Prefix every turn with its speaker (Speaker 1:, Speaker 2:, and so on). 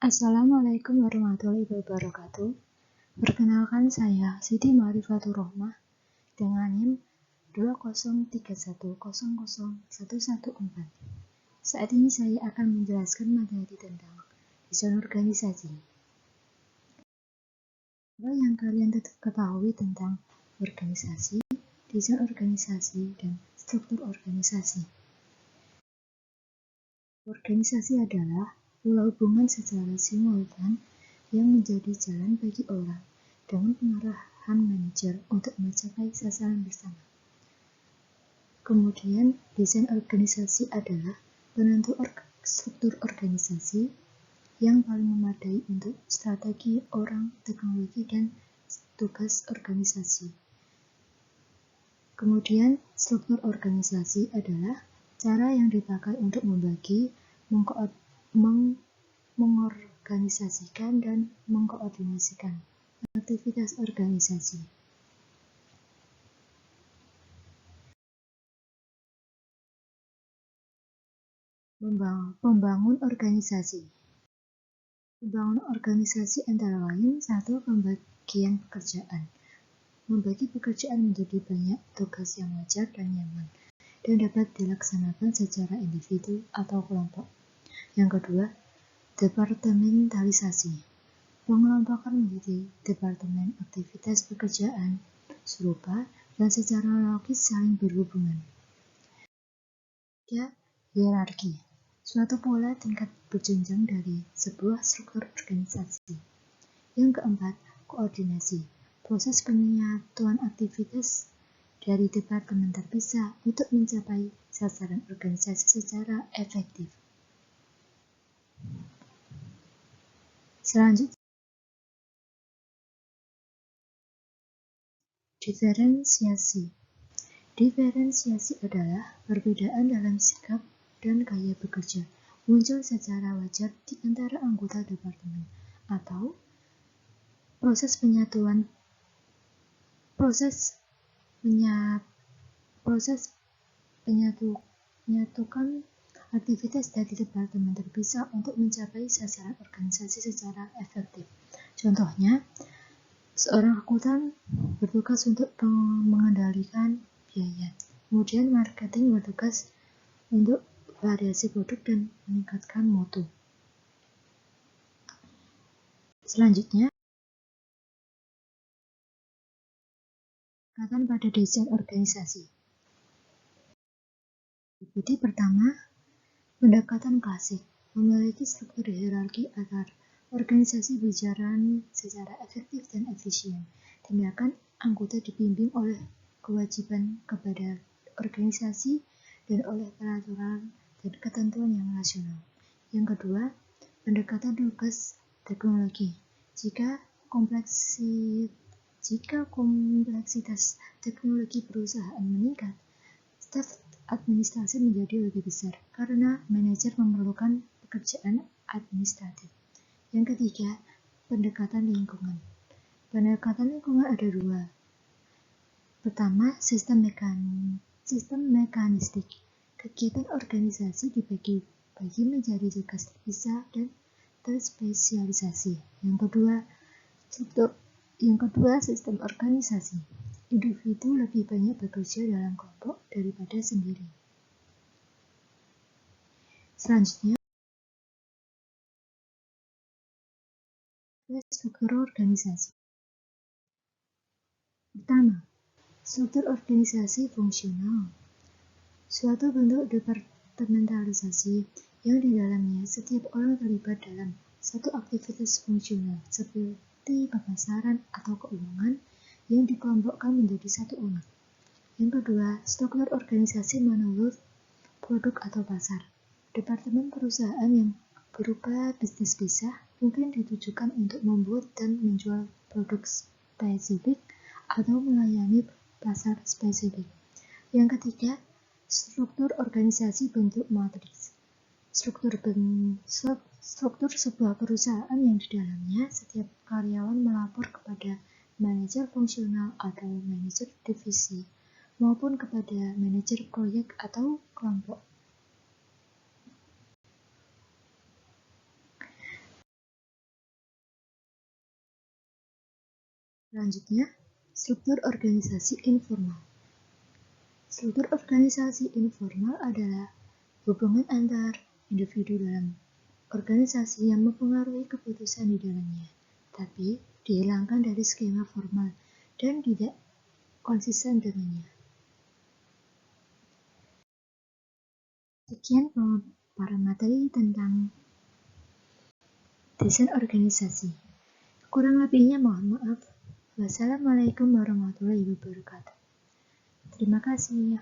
Speaker 1: Assalamualaikum warahmatullahi wabarakatuh. Perkenalkan saya Siti Ma'rifatur Rohmah dengan NIM 203100114. Saat ini saya akan menjelaskan materi tentang desain organisasi. Apa yang kalian ketahui tentang organisasi, desain organisasi, dan struktur organisasi? Organisasi adalah pola hubungan secara simultan yang menjadi jalan bagi orang dengan pengarahan manajer untuk mencapai sasaran bersama. Kemudian, desain organisasi adalah penentu struktur organisasi yang paling memadai untuk strategi orang, teknologi, dan tugas organisasi. Kemudian, struktur organisasi adalah cara yang dipakai untuk membagi, mengorganisasikan, dan mengkoordinasikan aktivitas organisasi. Membangun organisasi. Membangun organisasi antara lain 1. Pembagian pekerjaan. Membagi pekerjaan menjadi banyak tugas yang wajar dan nyaman dan dapat dilaksanakan secara individu atau kelompok. Yang kedua, departementalisasi. Mengelompokkan menjadi departemen aktivitas pekerjaan serupa dan secara logis saling berhubungan. 3. Hierarki. Suatu pola tingkat berjenjang dari sebuah struktur organisasi. Yang keempat, koordinasi. Proses penyatuan aktivitas dari departemen terpisah untuk mencapai sasaran organisasi secara efektif. Selanjutnya, diferensiasi. Diferensiasi adalah perbedaan dalam sikap dan gaya bekerja muncul secara wajar di antara anggota departemen atau proses menyatukan aktivitas dari departemen terpisah untuk mencapai sasaran organisasi secara efektif. Contohnya, seorang akuntan bertugas untuk mengendalikan biaya. Kemudian marketing bertugas untuk variasi produk dan meningkatkan mutu. Selanjutnya, pendekatan pada desain organisasi. Jadi pertama, pendekatan klasik memiliki struktur hierarki agar organisasi berjalan secara efektif dan efisien. Tindakan anggota dibimbing oleh kewajiban kepada organisasi dan oleh peraturan dan ketentuan yang rasional. Yang kedua, pendekatan tugas teknologi. Jika kompleksitas teknologi perusahaan meningkat, staf administrasi menjadi lebih besar karena manajer memerlukan pekerjaan administratif. Yang ketiga, pendekatan lingkungan. Pendekatan lingkungan ada dua. Pertama, sistem mekanistik. Kegiatan organisasi dibagi menjadi tugas terpisah dan terspesialisasi. Yang kedua, sistem organisasi. Individu lebih banyak bekerja dalam kelompok daripada sendiri. Selanjutnya, struktur organisasi. Pertama, struktur organisasi fungsional. Suatu bentuk departementalisasi yang di dalamnya setiap orang terlibat dalam satu aktivitas fungsional seperti pemasaran atau keuangan yang dikelompokkan menjadi satu unit. Yang kedua, struktur organisasi menurut produk atau pasar. Departemen perusahaan yang berupa bisnis pisah mungkin ditujukan untuk membuat dan menjual produk spesifik atau melayani pasar spesifik. Yang ketiga, struktur organisasi bentuk matriks. Struktur sebuah perusahaan yang di dalamnya setiap karyawan melapor kepada manajer fungsional atau manajer divisi maupun kepada manajer proyek atau kelompok. Selanjutnya, struktur organisasi informal. Struktur organisasi informal adalah hubungan antar individu dalam organisasi yang mempengaruhi keputusan di dalamnya, tapi dihilangkan dari skema formal dan tidak konsisten dengannya. Sekian para materi tentang desain organisasi. Kurang lebihnya mohon maaf. Wassalamualaikum warahmatullahi wabarakatuh. Terima kasih.